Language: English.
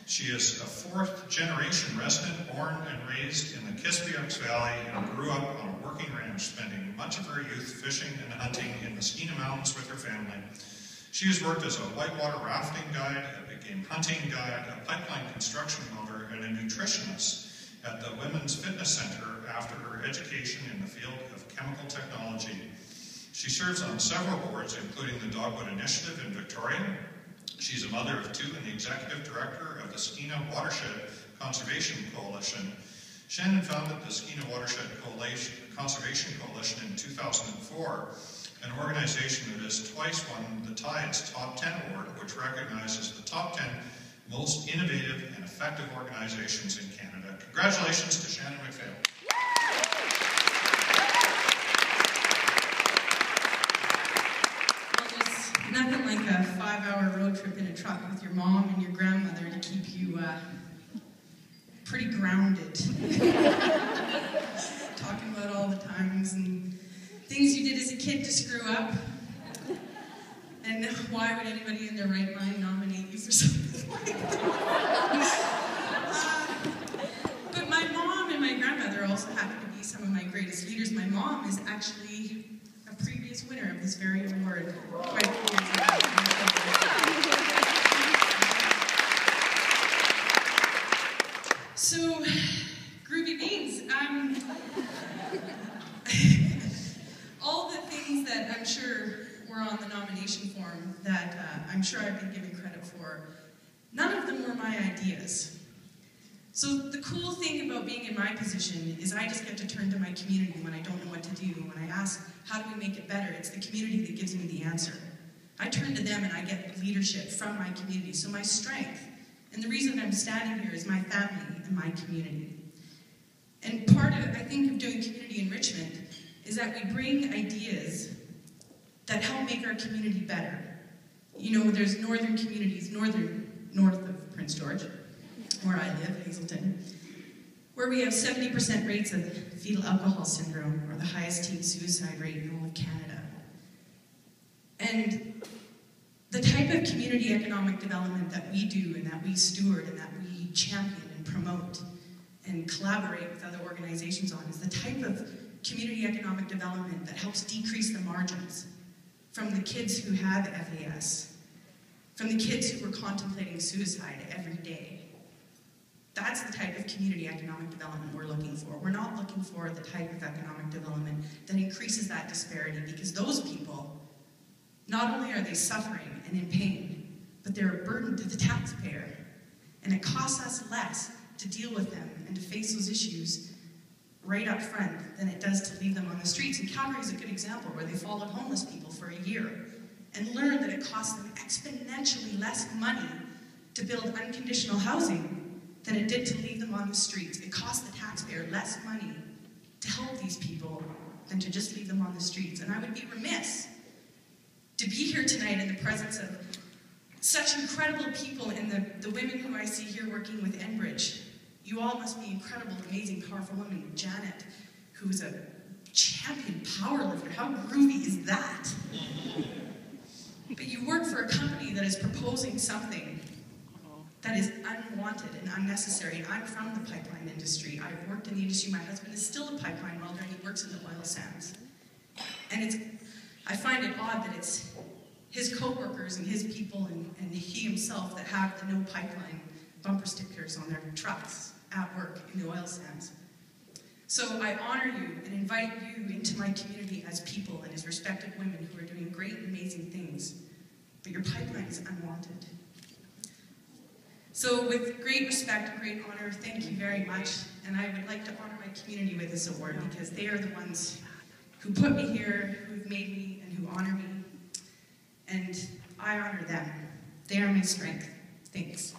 She is a fourth-generation resident, born and raised in the Kispiox Valley, and grew up on a working ranch, spending much of her youth fishing and hunting in the Skeena Mountains with her family. She has worked as a whitewater rafting guide, a big game hunting guide, a pipeline construction welder, and a nutritionist at the Women's Fitness Center after her education in the field of chemical technology. She serves on several boards, including the Dogwood Initiative in Victoria. She's a mother of two and the executive director of the Skeena Watershed Conservation Coalition. Shannon founded the Skeena Watershed Conservation Coalition in 2004, an organization that has twice won the Tides Top 10 Award, which recognizes the top 10 most innovative and effective organizations in Canada. Congratulations to Shannon McPhail. Nothing like a 5-hour road trip in a truck with your mom and your grandmother to keep you pretty grounded. Talking about all the times and things you did as a kid to screw up. And why would anybody in their right mind nominate you for something like that? But my mom and my grandmother also happen to be some of my greatest leaders. My mom is actually a previous winner of this very award. Quite a few years ago. So, groovy beans. All the things that I'm sure were on the nomination form that I'm sure I've been given credit for, none of them were my ideas. So the cool thing about being in my position is I just get to turn to my community when I don't know what to do. When I ask, how do we make it better? It's the community that gives me the answer. I turn to them and I get leadership from my community. So my strength, and the reason I'm standing here, is my family and my community. And part of, I think, of doing community enrichment is that we bring ideas that help make our community better. You know, there's northern communities, north of Prince George, where I live, Hazelton, where we have 70% rates of fetal alcohol syndrome, or the highest teen suicide rate in all of Canada. And the type of community economic development that we do and that we steward and that we champion and promote and collaborate with other organizations on is the type of community economic development that helps decrease the margins from the kids who have FAS, from the kids who are contemplating suicide every day. That's the type of community economic development we're looking for. We're not looking for the type of economic development that increases that disparity, because those people, not only are they suffering and in pain, but they're a burden to the taxpayer. And it costs us less to deal with them and to face those issues right up front than it does to leave them on the streets. And Calgary is a good example, where they followed homeless people for a year and learned that it costs them exponentially less money to build unconditional housing than it did to leave them on the streets. It cost the taxpayer less money to help these people than to just leave them on the streets. And I would be remiss to be here tonight in the presence of such incredible people, and the women who I see here working with Enbridge. You all must be incredible, amazing, powerful women. Janet, who's a champion powerlifter. How groovy is that? But you work for a company that is proposing something that is unwanted and unnecessary. I'm from the pipeline industry. I've worked in the industry. My husband is still a pipeline welder, and he works in the oil sands. And I find it odd that it's his co-workers and his people and he himself that have the no pipeline bumper stickers on their trucks at work in the oil sands. So I honor you and invite you into my community as people and as respected women who are doing great, amazing things. But your pipeline is unwanted. So with great respect and great honor, thank you very much. And I would like to honor my community with this award, because they are the ones who put me here, who've made me, and who honor me. And I honor them. They are my strength. Thanks.